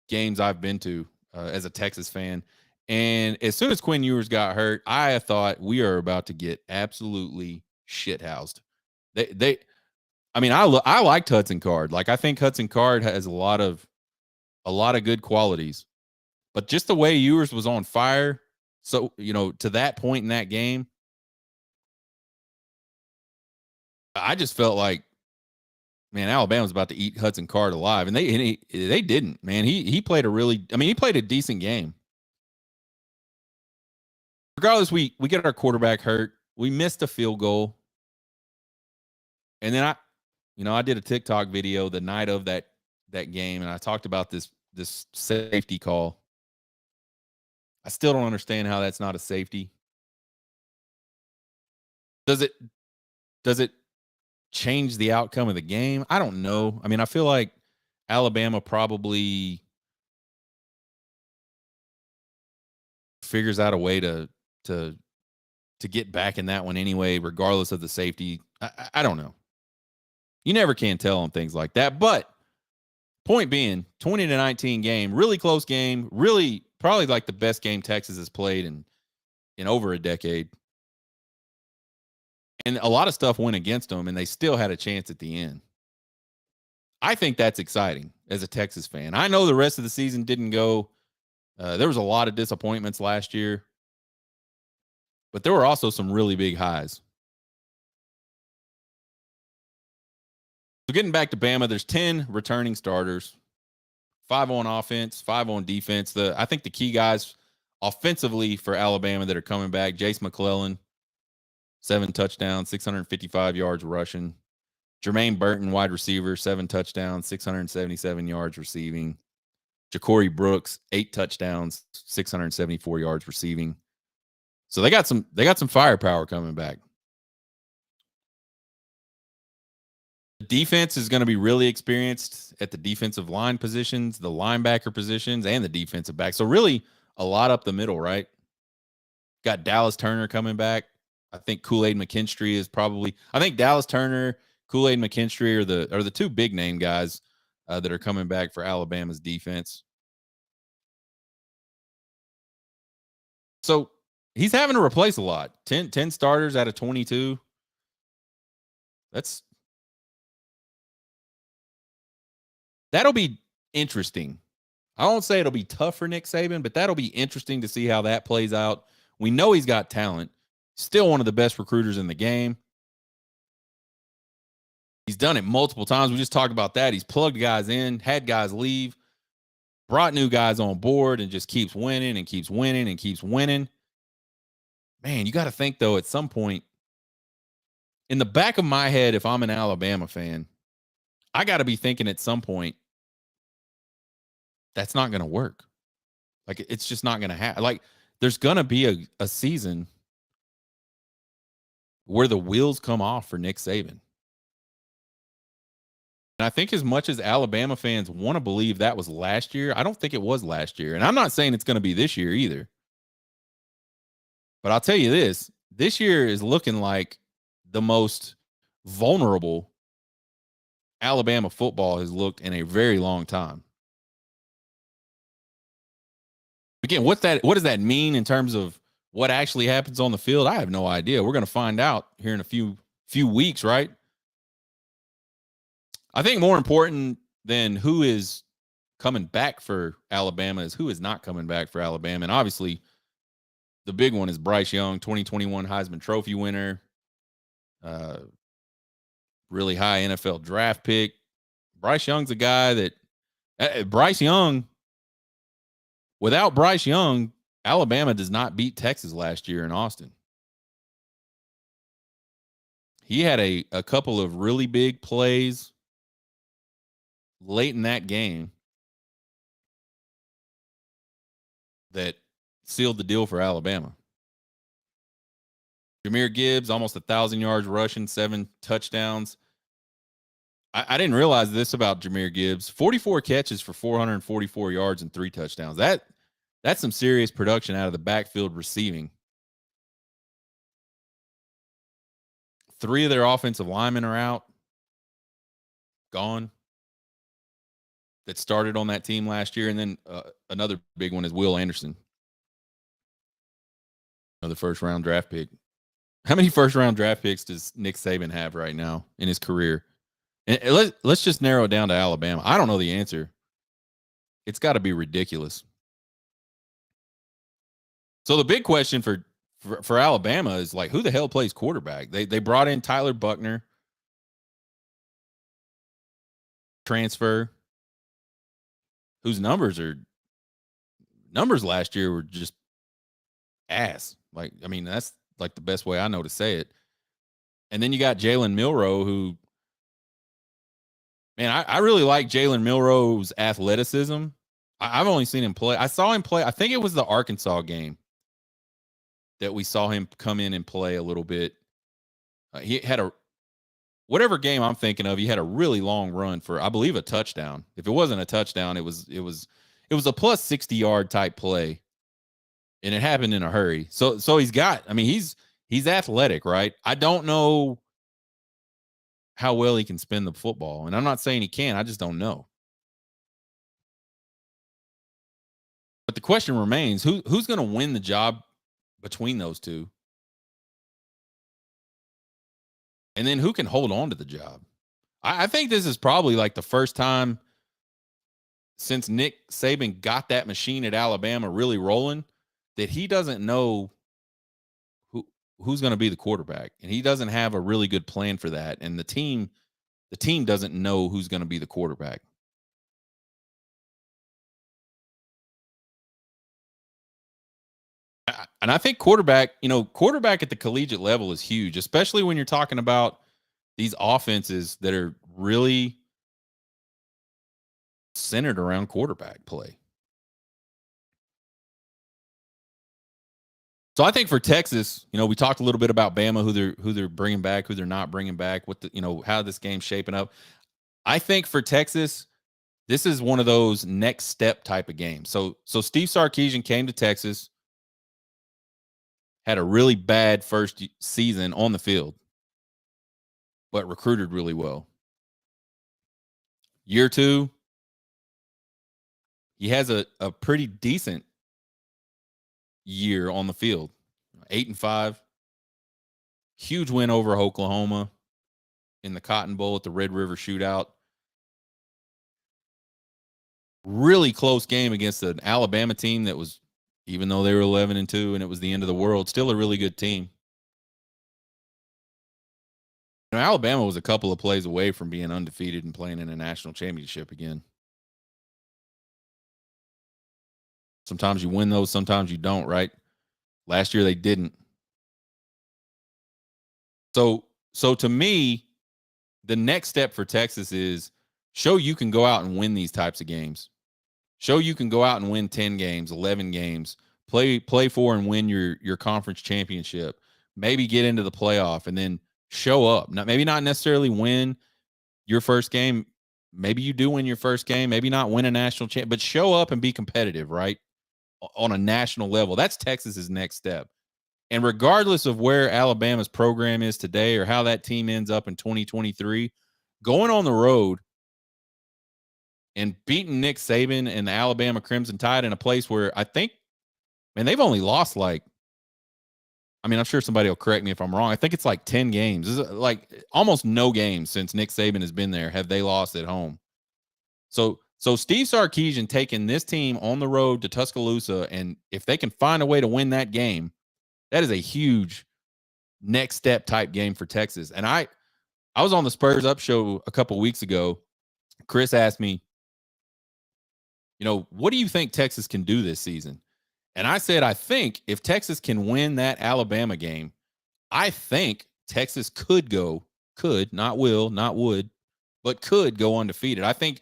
games I've been to as a Texas fan. And as soon as Quinn Ewers got hurt, I thought we are about to get absolutely shithoused. I liked Hudson Card. Like, I think Hudson Card has a lot of good qualities, but just the way Ewers was on fire. So, to that point in that game, I just felt like, man, Alabama's about to eat Hudson Card alive, and they didn't. Man, he played he played a decent game. Regardless, we get our quarterback hurt. We missed a field goal, and then I did a TikTok video the night of that game, and I talked about this safety call. I still don't understand how that's not a safety. Does it change the outcome of the game? I don't know. I feel like Alabama probably figures out a way to get back in that one anyway, regardless of the safety. I don't know. You never can tell on things like that. But point being, 20-19 game, really close game, really probably like the best game Texas has played in over a decade. And a lot of stuff went against them, and they still had a chance at the end. I think that's exciting as a Texas fan. I know the rest of the season didn't go. There was a lot of disappointments last year, but there were also some really big highs. So getting back to Bama, there's 10 returning starters, 5 on offense, 5 on defense. I think the key guys offensively for Alabama that are coming back, Jace McClellan, 7 touchdowns, 655 yards rushing. Jermaine Burton, wide receiver, 7 touchdowns, 677 yards receiving. Ja'Cory Brooks, 8 touchdowns, 674 yards receiving. So they got some firepower coming back. The defense is going to be really experienced at the defensive line positions, the linebacker positions, and the defensive back. So really a lot up the middle, right? Got Dallas Turner coming back. I think Kool-Aid McKinstry is probably. I think Dallas Turner, Kool-Aid McKinstry are the 2 big name guys that are coming back for Alabama's defense. So he's having to replace a lot. 10 starters out of 22. That'll be interesting. I won't say it'll be tough for Nick Saban, but that'll be interesting to see how that plays out. We know he's got talent. Still one of the best recruiters in the game. He's done it multiple times. We just talked about that. He's plugged guys in, had guys leave, brought new guys on board, and just keeps winning and keeps winning and keeps winning. Man, you got to think, though, at some point, in the back of my head, if I'm an Alabama fan, I got to be thinking at some point, that's not going to work. Like, it's just not going to happen. Like, there's going to be a season where the wheels come off for Nick Saban. And I think as much as Alabama fans want to believe that was last year, I don't think it was last year. And I'm not saying it's going to be this year either. But I'll tell you this year is looking like the most vulnerable Alabama football has looked in a very long time. Again, what does that mean in terms of what actually happens on the field? I have no idea. We're going to find out here in a few weeks, right? I think more important than who is coming back for Alabama is who is not coming back for Alabama. And obviously, the big one is Bryce Young, 2021 Heisman Trophy winner, really high NFL draft pick. Bryce Young's a guy that without Bryce Young, Alabama does not beat Texas last year in Austin. He had a couple of really big plays late in that game that sealed the deal for Alabama. Jahmyr Gibbs, almost 1,000 yards rushing, 7 touchdowns. I didn't realize this about Jahmyr Gibbs. 44 catches for 444 yards and 3 touchdowns. That's some serious production out of the backfield receiving. 3 of their offensive linemen are out, gone, that started on that team last year. And then another big one is Will Anderson, another first-round draft pick. How many first-round draft picks does Nick Saban have right now in his career? And let's just narrow it down to Alabama. I don't know the answer. It's got to be ridiculous. So the big question for Alabama is, like, who the hell plays quarterback? They brought in Tyler Buckner, transfer, whose numbers last year were just ass. Like, I mean, that's like the best way I know to say it. And then you got Jalen Milroe, who, man, I really like Jalen Milroe's athleticism. I've only seen him play. I saw him play. I think it was the Arkansas game that we saw him come in and play a little bit. He had whatever game I'm thinking of, he had a really long run for, I believe, a touchdown. If it wasn't a touchdown, it was a plus 60-yard type play, and it happened in a hurry. So he's got, I mean, he's athletic, right? I don't know how well he can spin the football, and I'm not saying he can. I just don't know. But the question remains, who's going to win the job between those two? And then who can hold on to the job? I think this is probably like the first time since Nick Saban got that machine at Alabama really rolling that he doesn't know who's going to be the quarterback, and he doesn't have a really good plan for that. And the team doesn't know who's going to be the quarterback. And I think quarterback at the collegiate level is huge, especially when you're talking about these offenses that are really centered around quarterback play. So I think for Texas, we talked a little bit about Bama, who they're bringing back, who they're not bringing back, how this game's shaping up. I think for Texas, this is one of those next step type of games. So Steve Sarkisian came to Texas, had a really bad first season on the field, but recruited really well. Year 2, he has a pretty decent year on the field. 8-5. Huge win over Oklahoma in the Cotton Bowl at the Red River Shootout. Really close game against an Alabama team that was, even though they were 11-2 and it was the end of the world, still a really good team. Alabama was a couple of plays away from being undefeated and playing in a national championship again. Sometimes you win those, sometimes you don't, right? Last year they didn't. So to me, the next step for Texas is show you can go out and win these types of games. Show you can go out and win 10 games, 11 games, play for and win your conference championship, maybe get into the playoff, and then show up. Maybe not necessarily win your first game. Maybe you do win your first game, maybe not win a national champ, but show up and be competitive, right? On a national level. That's Texas's next step. And regardless of where Alabama's program is today or how that team ends up in 2023, going on the road and beating Nick Saban and the Alabama Crimson Tide in a place where I think, they've only lost I'm sure somebody will correct me if I'm wrong. I think it's like 10 games. This is like almost no games since Nick Saban has been there have they lost at home. So Steve Sarkisian taking this team on the road to Tuscaloosa, and if they can find a way to win that game, that is a huge next step type game for Texas. And I was on the Spurs Up show a couple weeks ago. Chris asked me, what do you think Texas can do this season? And I said, I think if Texas can win that Alabama game, I think Texas could, not will, not would, but could go undefeated. I think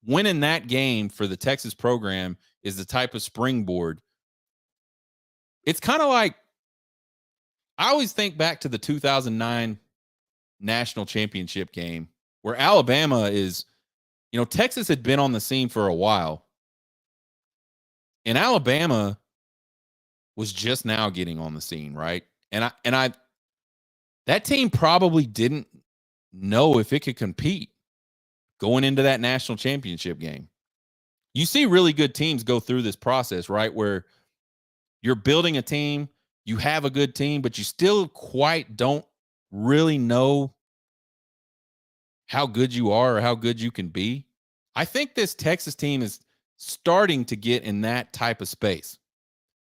winning that game for the Texas program is the type of springboard. It's kind of like, I always think back to the 2009 national championship game where Alabama is, Texas had been on the scene for a while. And Alabama was just now getting on the scene, right? And that team probably didn't know if it could compete going into that national championship game. You see really good teams go through this process, right? Where you're building a team, you have a good team, but you still quite don't really know how good you are or how good you can be. I think this Texas team is starting to get in that type of space.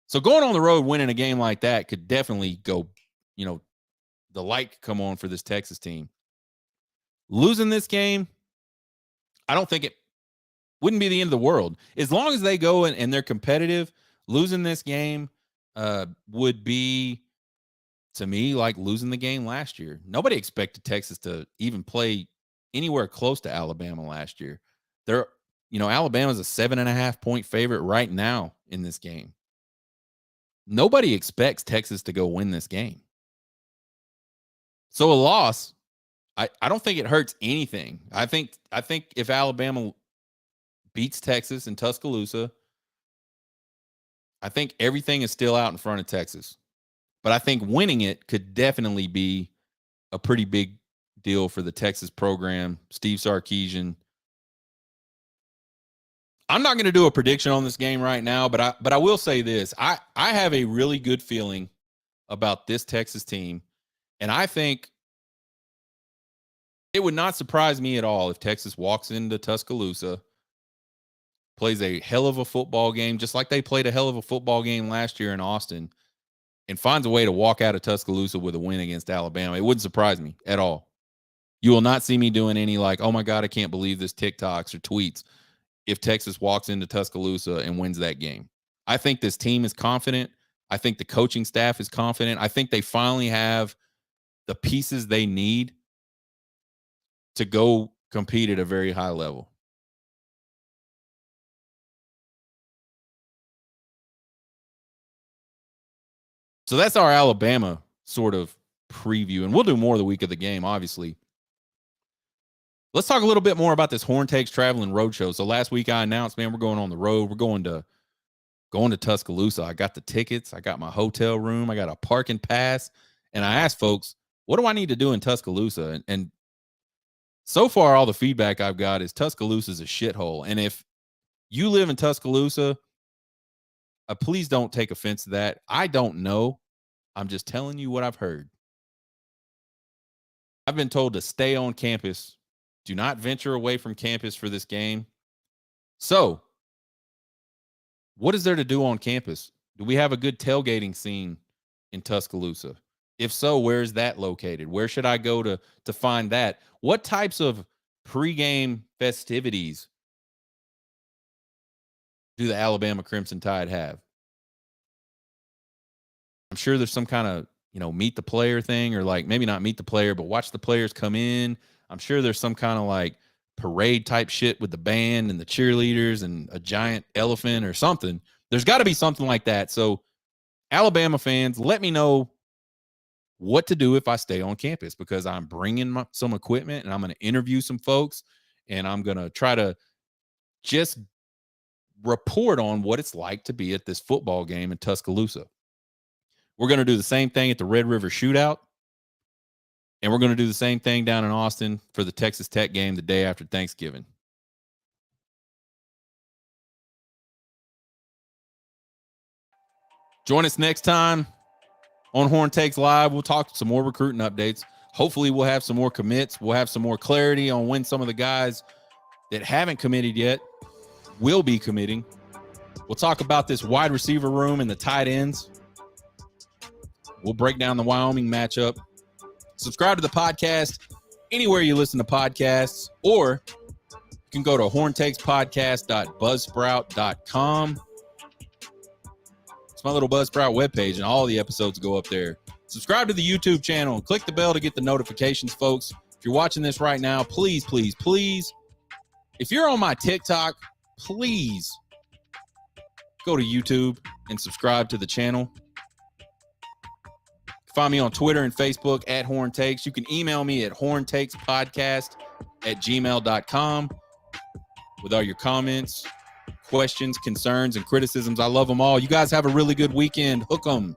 So going on the road, winning a game like that could definitely go, the light could come on for this Texas team. Losing this game, I don't think it wouldn't be the end of the world. As long as they go and they're competitive, losing this game would be, to me, like losing the game last year. Nobody expected Texas to even play anywhere close to Alabama last year. Alabama's a 7.5 point favorite right now in this game. Nobody expects Texas to go win this game. So a loss, I don't think it hurts anything. I think if Alabama beats Texas in Tuscaloosa, I think everything is still out in front of Texas. But I think winning it could definitely be a pretty big deal for the Texas program, Steve Sarkisian. I'm not going to do a prediction on this game right now, but I will say this. I have a really good feeling about this Texas team, and I think it would not surprise me at all if Texas walks into Tuscaloosa, plays a hell of a football game, just like they played a hell of a football game last year in Austin, and finds a way to walk out of Tuscaloosa with a win against Alabama. It wouldn't surprise me at all. You will not see me doing any like, oh my God, I can't believe this TikToks or tweets if Texas walks into Tuscaloosa and wins that game. I think this team is confident. I think the coaching staff is confident. I think they finally have the pieces they need to go compete at a very high level. So that's our Alabama sort of preview, and we'll do more the week of the game, obviously. Let's talk a little bit more about this Horn Takes Traveling Roadshow. So last week I announced, man, we're going on the road. We're going to Tuscaloosa. I got the tickets. I got my hotel room. I got a parking pass. And I asked folks, what do I need to do in Tuscaloosa? And so far, all the feedback I've got is Tuscaloosa is a shithole. And if you live in Tuscaloosa, please don't take offense to that. I don't know. I'm just telling you what I've heard. I've been told to stay on campus. Do not venture away from campus for this game. So, what is there to do on campus? Do we have a good tailgating scene in Tuscaloosa? If so, where is that located? Where should I go to find that? What types of pregame festivities do the Alabama Crimson Tide have? I'm sure there's some kind of, meet the player thing, or like maybe not meet the player, but watch the players come in. I'm sure there's some kind of like parade type shit with the band and the cheerleaders and a giant elephant or something. There's got to be something like that. So Alabama fans, let me know what to do if I stay on campus, because I'm bringing some equipment and I'm going to interview some folks, and I'm going to try to just report on what it's like to be at this football game in Tuscaloosa. We're going to do the same thing at the Red River Shootout, and we're going to do the same thing down in Austin for the Texas Tech game the day after Thanksgiving. Join us next time on Horn Takes Live. We'll talk some more recruiting updates. Hopefully we'll have some more commits. We'll have some more clarity on when some of the guys that haven't committed yet will be committing. We'll talk about this wide receiver room and the tight ends. We'll break down the Wyoming matchup. Subscribe to the podcast anywhere you listen to podcasts, or you can go to horntakespodcast.buzzsprout.com. It's my little Buzzsprout webpage, and all the episodes go up there. Subscribe to the YouTube channel and click the bell to get the notifications, folks. If you're watching this right now, please, please, please, if you're on my TikTok, please go to YouTube and subscribe to the channel. Find me on Twitter and Facebook at Horn Takes. You can email me at horntakespodcast@gmail.com with all your comments, questions, concerns, and criticisms. I love them all. You guys have a really good weekend. Hook 'em.